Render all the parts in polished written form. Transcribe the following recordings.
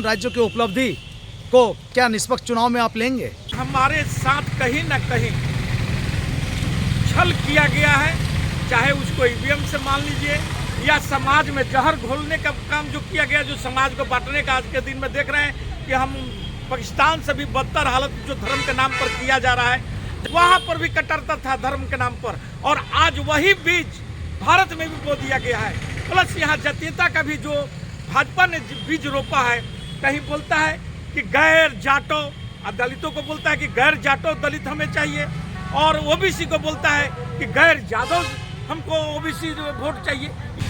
राज्यों की उपलब्धि को क्या निष्पक्ष चुनाव में आप लेंगे? हमारे साथ कहीं न कहीं छल किया गया है, चाहे उसको ईवीएम से मान लीजिए या समाज में जहर घोलने का काम जो किया गया, जो समाज को बांटने का आज के दिन में देख रहे हैं कि हम पाकिस्तान से भी बदतर हालत जो धर्म के नाम पर किया जा रहा है, वहाँ पर भी कट्टरता था धर्म के नाम पर, और आज वही बीज भारत में भी बो दिया गया है। प्लस यहाँ जातीयता का भी जो भाजपा ने बीज रोपा है, कहीं बोलता है कि गैर जाटो, दलितों को बोलता है कि गैर जाटो दलित हमें चाहिए, और ओबीसी को बोलता है कि गैर यादव हमको ओबीसी वोट चाहिए।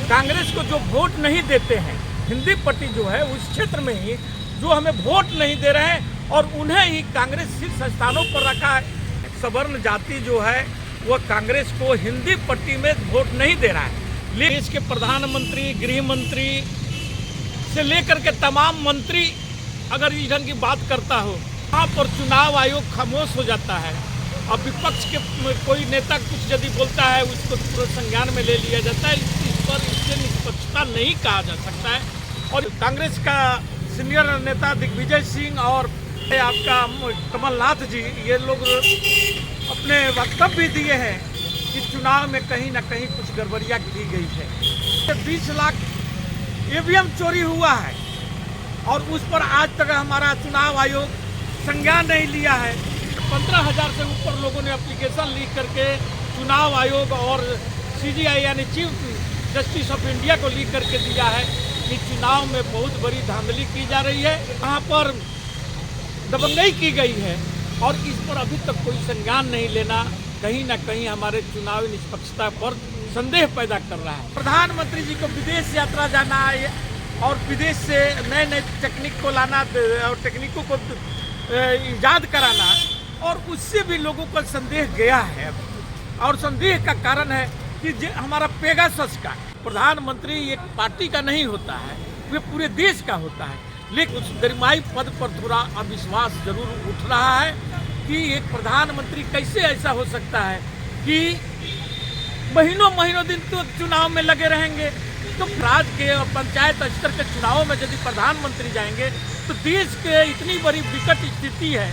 कांग्रेस को जो वोट नहीं देते हैं, हिंदी पट्टी जो है उस क्षेत्र में ही जो हमें वोट नहीं दे रहे हैं, और उन्हें ही कांग्रेस शीर्ष स्थानों पर रखा है। सवर्ण जाति जो है वो कांग्रेस को हिंदी पट्टी में वोट नहीं दे रहा है। लेकिन देश के प्रधानमंत्री, गृह मंत्री से लेकर के तमाम मंत्री अगर इस ढंग की बात करता हो, वहाँ पर चुनाव आयोग खामोश हो जाता है। अब विपक्ष के कोई नेता कुछ यदि बोलता है उसको तुरंत संज्ञान में ले लिया जाता है। इस पर इससे निष्पक्षता नहीं कहा जा सकता है। और कांग्रेस का सीनियर नेता दिग्विजय सिंह और आपका कमलनाथ जी, ये लोग अपने वक्तव्य भी दिए हैं कि चुनाव में कहीं ना कहीं कुछ गड़बड़ियाँ की गई है। 20 लाख ईवीएम चोरी हुआ है और उस पर आज तक हमारा चुनाव आयोग संज्ञान नहीं लिया है। 15,000 से ऊपर लोगों ने एप्लीकेशन लिख करके चुनाव आयोग और CJI यानी चीफ जस्टिस ऑफ इंडिया को लिख करके दिया है कि चुनाव में बहुत बड़ी धांधली की जा रही है, वहाँ पर दबंगई की गई है, और इस पर अभी तक कोई संज्ञान नहीं लेना कहीं ना कहीं हमारे चुनावी निष्पक्षता पर संदेह पैदा कर रहा है। प्रधानमंत्री जी को विदेश यात्रा जाना है और विदेश से नए नए टेक्निक को लाना और टेक्निकों को ईजाद कराना, और उससे भी लोगों को संदेह गया है। और संदेह का कारण है कि हमारा पेगासस का प्रधानमंत्री एक पार्टी का नहीं होता है, वे पूरे देश का होता है। लेकिन उस गरिमाई पद पर थोड़ा अविश्वास जरूर उठ रहा है कि एक प्रधानमंत्री कैसे ऐसा हो सकता है कि महीनों महीनों दिन तो चुनाव में लगे रहेंगे। तो राज्य के और पंचायत स्तर के चुनावों में यदि प्रधानमंत्री जाएंगे तो देश के इतनी बड़ी विकट स्थिति है,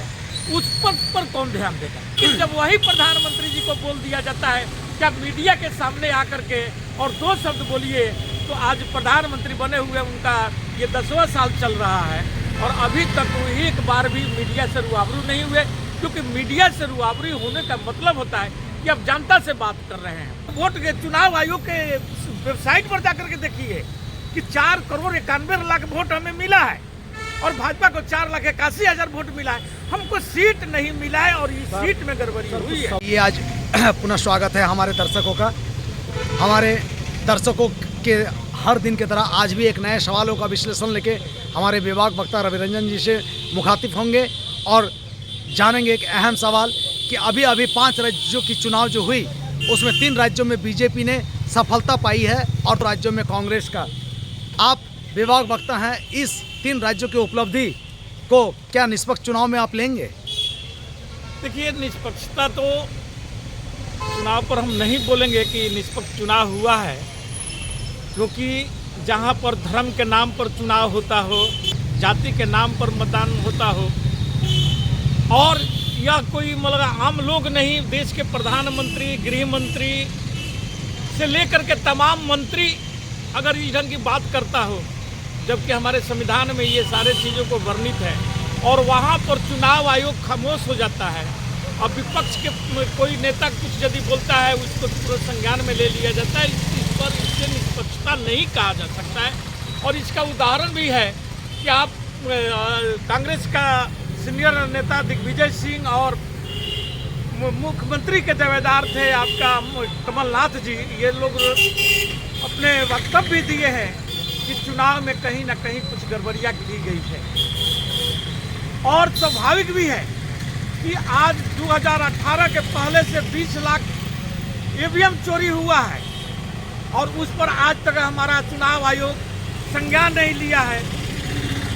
उस पर कौन ध्यान देगा? कि जब वही प्रधानमंत्री जी को बोल दिया जाता है कि आप मीडिया के सामने आकर के और 2 शब्द बोलिए, तो आज प्रधानमंत्री बने हुए उनका ये 10वां साल चल रहा है और अभी तक वो एक बार भी मीडिया से रूबरू नहीं हुए। क्योंकि मीडिया से रूबरू होने का मतलब होता है कि आप जनता से बात कर रहे हैं। वोट के चुनाव आयोग के वेबसाइट पर जाकर के देखिए कि 4,91,00,000 वोट हमें मिला है और भाजपा को 4,81,000 वोट मिला है। हमको सीट नहीं मिला है और इस सीट में गड़बड़ी हुई है। ये आज पुनः स्वागत है हमारे दर्शकों का। हमारे दर्शकों के हर दिन की तरह आज भी एक नए सवालों का विश्लेषण लेके हमारे विभाग वक्ता रविरंजन जी से मुखातिब होंगे और जानेंगे एक अहम सवाल कि अभी 5 राज्यों की चुनाव जो हुई उसमें 3 राज्यों में बीजेपी ने सफलता पाई है और राज्यों में कांग्रेस का। आप विभाग वक्ता हैं, इस 3 राज्यों की उपलब्धि को क्या निष्पक्ष चुनाव में आप लेंगे? देखिए, निष्पक्षता तो चुनाव पर हम नहीं बोलेंगे कि निष्पक्ष चुनाव हुआ है, क्योंकि जहां पर धर्म के नाम पर चुनाव होता हो, जाति के नाम पर मतदान होता हो, और यह कोई मतलब आम लोग नहीं, देश के प्रधानमंत्री, गृह मंत्री से लेकर के तमाम मंत्री अगर इस ढंग की बात करता हो, जबकि हमारे संविधान में ये सारे चीज़ों को वर्णित है, और वहाँ पर चुनाव आयोग खामोश हो जाता है। अब विपक्ष के कोई नेता कुछ यदि बोलता है उसको तुरंत संज्ञान में ले लिया जाता है। इस पर इससे निष्पक्षता नहीं कहा जा सकता है। और इसका उदाहरण भी है कि आप कांग्रेस का सीनियर नेता दिग्विजय सिंह और मुख्यमंत्री के दावेदार थे आपका कमलनाथ जी, ये लोग अपने वक्तव्य भी दिए हैं कि चुनाव में कहीं ना कहीं कुछ गड़बड़ियाँ की गई है। और स्वाभाविक भी है कि आज 2018 के पहले से 20 लाख ईवीएम चोरी हुआ है और उस पर आज तक हमारा चुनाव आयोग संज्ञान नहीं लिया है,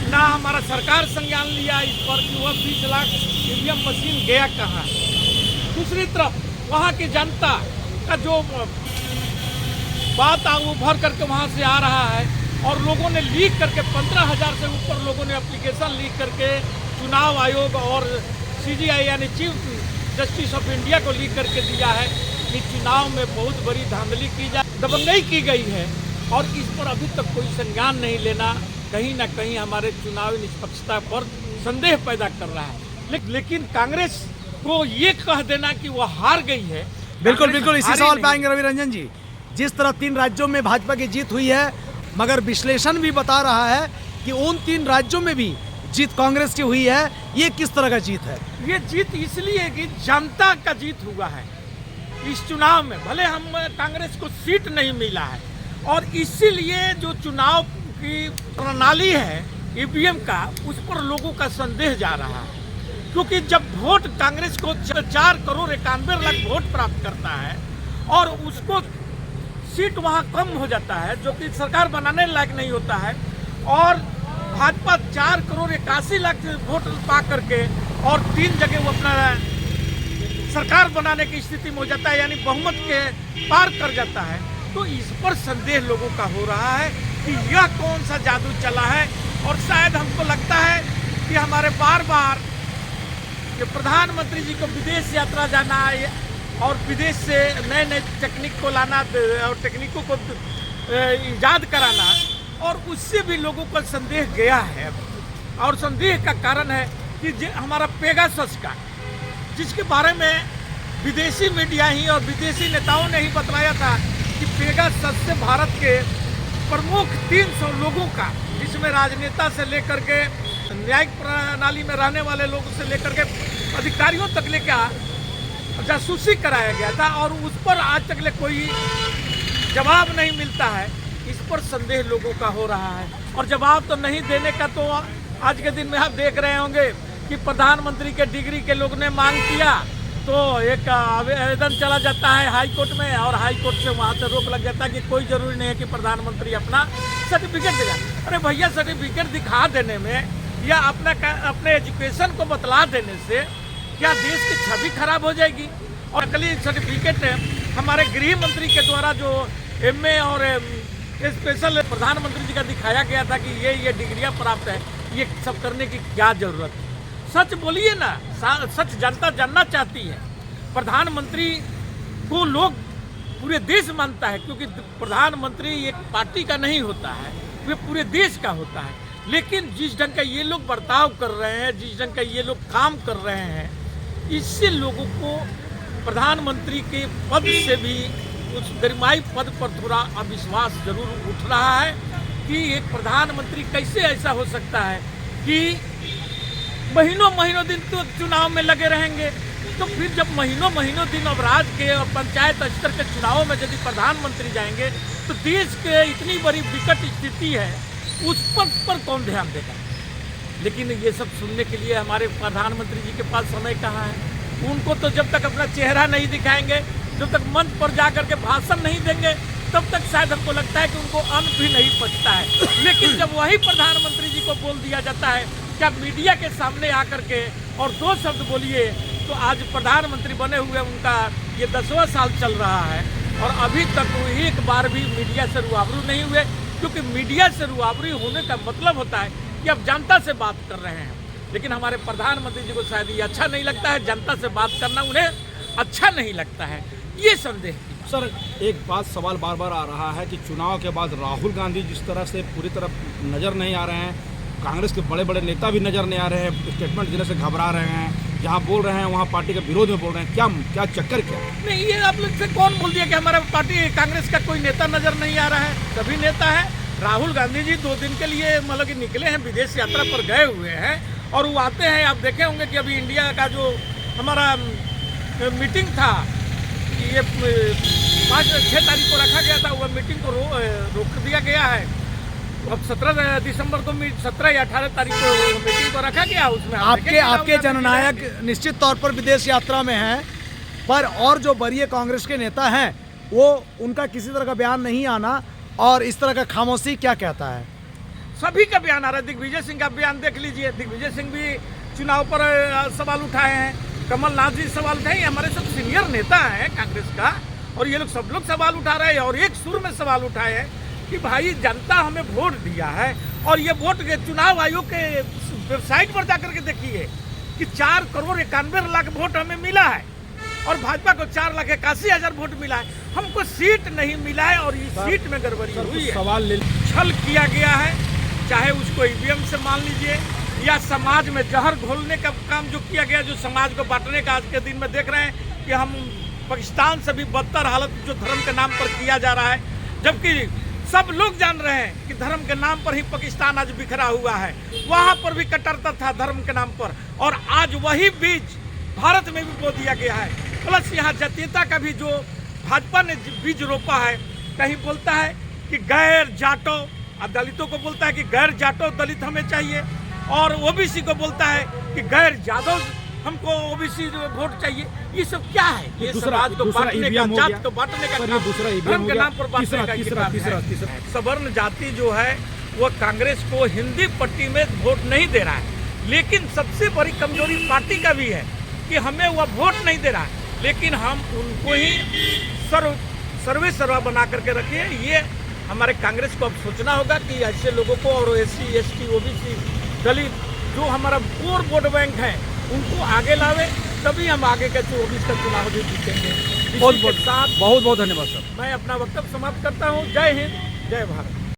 ना हमारा सरकार संज्ञान लिया इस पर कि वह 20 लाख ईवीएम मशीन गया कहाँ। दूसरी तरफ वहाँ की जनता का जो बात वो भर करके वहाँ से आ रहा है और लोगों ने लीक करके 15,000 से ऊपर लोगों ने एप्लीकेशन लीक करके चुनाव आयोग और CGI यानी चीफ जस्टिस ऑफ इंडिया को लीक करके दिया है कि चुनाव में बहुत बड़ी धांधली की जाए, दबंगई की गई है और इस पर अभी तक कोई संज्ञान नहीं लेना कहीं ना कहीं हमारे चुनावी निष्पक्षता पर संदेह पैदा कर रहा है। लेकिन कांग्रेस को ये कह देना कि वो हार गई है, बिल्कुल बिल्कुल इसी हारी सवाल नहीं। पे आएंगे रवि रंजन जी। जिस तरह 3 राज्यों में भाजपा की जीत हुई है, मगर विश्लेषण भी बता रहा है कि उन 3 राज्यों में भी जीत कांग्रेस की हुई है। ये किस तरह का जीत है? ये जीत इसलिए कि जनता का जीत हुआ है इस चुनाव में। भले हम कांग्रेस को सीट नहीं मिला है और इसीलिए जो चुनाव की प्रणाली है EVM का, उस पर लोगों का संदेह जा रहा है। क्योंकि जब वोट कांग्रेस को 4,91,00,000 वोट प्राप्त करता है और उसको सीट वहाँ कम हो जाता है जो कि सरकार बनाने लायक नहीं होता है, और भाजपा 4,81,00,000 वोट पा करके और 3 जगह वो अपना सरकार बनाने की स्थिति में हो जाता है, यानी बहुमत के पार कर जाता है, तो इस पर संदेह लोगों का हो रहा है कि यह कौन सा जादू चला है। और शायद हमको लगता है कि हमारे बार बार कि प्रधानमंत्री जी को विदेश यात्रा जाना और विदेश से नए नए टेक्निक को लाना और टेक्निकों को ईजाद कराना, और उससे भी लोगों को संदेह गया है। और संदेह का कारण है कि हमारा पेगासस का, जिसके बारे में विदेशी मीडिया ही और विदेशी नेताओं ने ही बतलाया था कि पेगासस से भारत के प्रमुख 300 लोगों का, जिसमें राजनेता से लेकर के न्यायिक प्रणाली में रहने वाले लोगों से लेकर के अधिकारियों तक लेकर जासूसी कराया गया था, और उस पर आज तक ले कोई जवाब नहीं मिलता है। इस पर संदेह लोगों का हो रहा है, और जवाब तो नहीं देने का तो आज के दिन में आप देख रहे होंगे कि प्रधानमंत्री के डिग्री के लोग ने मांग किया तो एक आवेदन चला जाता है हाई कोर्ट में, और हाई कोर्ट से वहाँ से रोक लग जाता है कि कोई जरूरी नहीं है कि प्रधानमंत्री अपना सर्टिफिकेट देगा। अरे भैया, सर्टिफिकेट दिखा देने में या अपने एजुकेशन को बतला देने से क्या देश की छवि खराब हो जाएगी? और नकली सर्टिफिकेट हमारे गृह मंत्री के द्वारा जो MA और स्पेशल प्रधानमंत्री जी का दिखाया गया था कि ये डिग्रियां प्राप्त है, ये सब करने की क्या जरूरत है? सच बोलिए ना, सच जनता जानना चाहती है। प्रधानमंत्री को लोग पूरे देश मानता है, क्योंकि प्रधानमंत्री एक पार्टी का नहीं होता है, वे पूरे देश का होता है। लेकिन जिस ढंग का ये लोग बर्ताव कर रहे हैं, जिस ढंग का ये लोग काम कर रहे हैं, इससे लोगों को प्रधानमंत्री के पद से भी उस गरिमाई पद पर थोड़ा अविश्वास जरूर उठ रहा है कि एक प्रधानमंत्री कैसे ऐसा हो सकता है कि महीनों महीनों दिन तो चुनाव में लगे रहेंगे। तो फिर जब महीनों महीनों दिन अब राज्य के और पंचायत स्तर के चुनावों में यदि प्रधानमंत्री जाएंगे तो देश के इतनी बड़ी विकट स्थिति है, उस पर कौन ध्यान देगा? लेकिन ये सब सुनने के लिए हमारे प्रधानमंत्री जी के पास समय कहाँ है। उनको तो जब तक अपना चेहरा नहीं दिखाएंगे, जब तक मंच पर जाकर के भाषण नहीं देंगे, तब तक शायद हमको लगता है कि उनको अन्न भी नहीं पचता है। लेकिन जब वही प्रधानमंत्री जी को बोल दिया जाता है क्या मीडिया के सामने आकर के और 2 शब्द बोलिए, तो आज प्रधानमंत्री बने हुए उनका ये 10वां साल चल रहा है और अभी तक वो एक बार भी मीडिया से रुआबरू नहीं हुए। क्योंकि मीडिया से रुआबरू होने का मतलब होता है कि अब जनता से बात कर रहे हैं, लेकिन हमारे प्रधानमंत्री जी को शायद ये अच्छा नहीं लगता है, जनता से बात करना उन्हें अच्छा नहीं लगता है। ये संदेह। सर, एक बात सवाल बार बार आ रहा है कि चुनाव के बाद राहुल गांधी जिस तरह से पूरी तरह नज़र नहीं आ रहे हैं, कांग्रेस के बड़े बड़े नेता भी नज़र नहीं आ रहे हैं, स्टेटमेंट देने से घबरा रहे हैं, जहां बोल रहे हैं वहां पार्टी के विरोध में बोल रहे हैं, क्या चक्कर क्या? नहीं, ये आप लोग से कौन बोल दिया कि हमारा पार्टी कांग्रेस का कोई नेता नजर नहीं आ रहा है? सभी नेता है। राहुल गांधी जी 2 दिन के लिए मतलब कि निकले हैं, विदेश यात्रा पर गए हुए हैं और वो आते हैं। आप देखे होंगे कि अभी इंडिया का जो हमारा मीटिंग था, ये 5-6 तारीख को रखा गया था, वह मीटिंग को रोक दिया गया है। अब 17 दिसंबर को 17 या 18 तारीख को मीटिंग को रखा गया। उसमें आपके जननायक निश्चित तौर पर विदेश यात्रा में हैं, पर और जो वरीय कांग्रेस के नेता हैं वो उनका किसी तरह का बयान नहीं आना और इस तरह का खामोशी क्या कहता है? सभी का बयान आ रहा है। दिग्विजय सिंह का बयान देख लीजिए, दिग्विजय सिंह भी चुनाव पर सवाल उठाए हैं, कमलनाथ जी सवाल उठाए। हमारे सब सीनियर नेता हैं कांग्रेस का और ये लोग सब लोग सवाल उठा रहे हैं और एक सुर में सवाल उठाए हैं कि भाई जनता हमें वोट दिया है और ये वोट के चुनाव आयोग के वेबसाइट पर जाकर के देखिए कि 4,91,00,000 वोट हमें मिला है और भाजपा को 4,81,000 वोट मिला है। हमको सीट नहीं मिला है और इस सीट में गड़बड़ी हुई है। सवाल ले छल किया गया है, चाहे उसको ईवीएम से मान लीजिए या समाज में जहर घोलने का काम जो किया गया, जो समाज को बांटने का आज के दिन में देख रहे हैं कि हम पाकिस्तान से भी बदतर हालत जो धर्म के नाम पर किया जा रहा है, जबकि सब लोग जान रहे हैं कि धर्म के नाम पर ही पाकिस्तान आज बिखरा हुआ है। वहाँ पर भी कट्टरता था धर्म के नाम पर और आज वही बीज भारत में भी बो दिया गया है। प्लस यहाँ जातीयता का भी जो भाजपा ने बीज रोपा है, कहीं बोलता है कि गैर जाटो और दलितों को बोलता है कि गैर जाटो दलित हमें चाहिए और ओबीसी को बोलता है कि गैर यादव हमको ओबीसी वोट चाहिए। ये सब क्या है? ये समाज को बांटने का, जात को बांटने का, धर्म के नाम पर बांटने का। सवर्ण जाति जो है वो कांग्रेस को हिंदी पट्टी में वोट नहीं दे रहा है, लेकिन सबसे बड़ी कमजोरी पार्टी का भी है कि हमें वह वोट नहीं दे रहा है, लेकिन हम उनको ही सर्वे सर्वा बना करके रखे। ये हमारे कांग्रेस को अब सोचना होगा कि ऐसे लोगों को और SC ST OBC दलित जो हमारा कोर वोट बैंक है उनको आगे लावे, तभी हम आगे का 24 का चुनाव भी जीतेंगे। बहुत बहुत धन्यवाद सर। मैं अपना वक्तव्य समाप्त करता हूँ। जय हिंद, जय भारत।